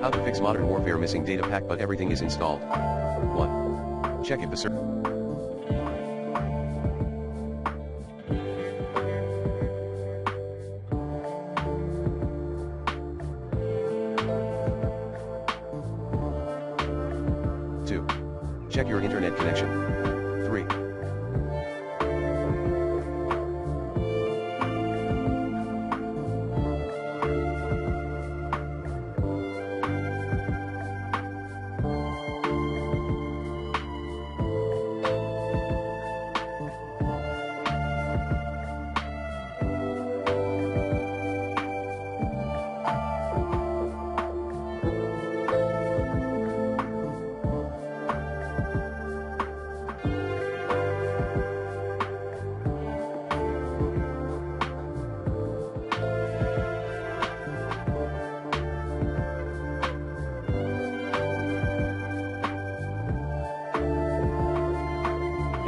How to fix Modern Warfare missing data pack but everything is installed. 1. Check if the server. 2. Check your internet connection. 3.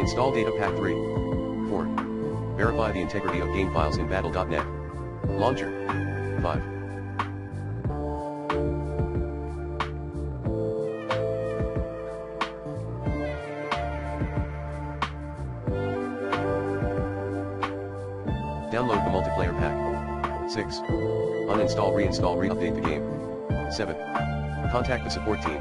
Install Data Pack 3. 4. Verify the integrity of game files in battle.net. Launcher. 5. Download the multiplayer pack. 6. Uninstall, reinstall, re-update the game. 7. Contact the support team.